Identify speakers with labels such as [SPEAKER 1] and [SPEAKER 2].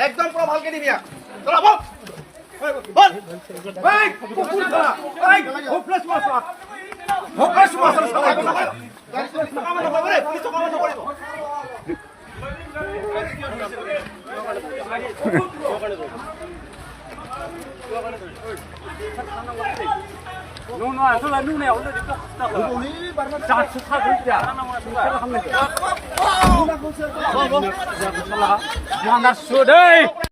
[SPEAKER 1] একদম পুরো ভালকে দিবি চলা বল বল এই কুকুর ধরা এই হোপলেস মাছ হোপলেস মাছ সবাই কামানো করে পুলিশ কামানো করে
[SPEAKER 2] No, eso la luna, ahora de todo está. Ya se sabe ya. Vamos. Ya nas sudah.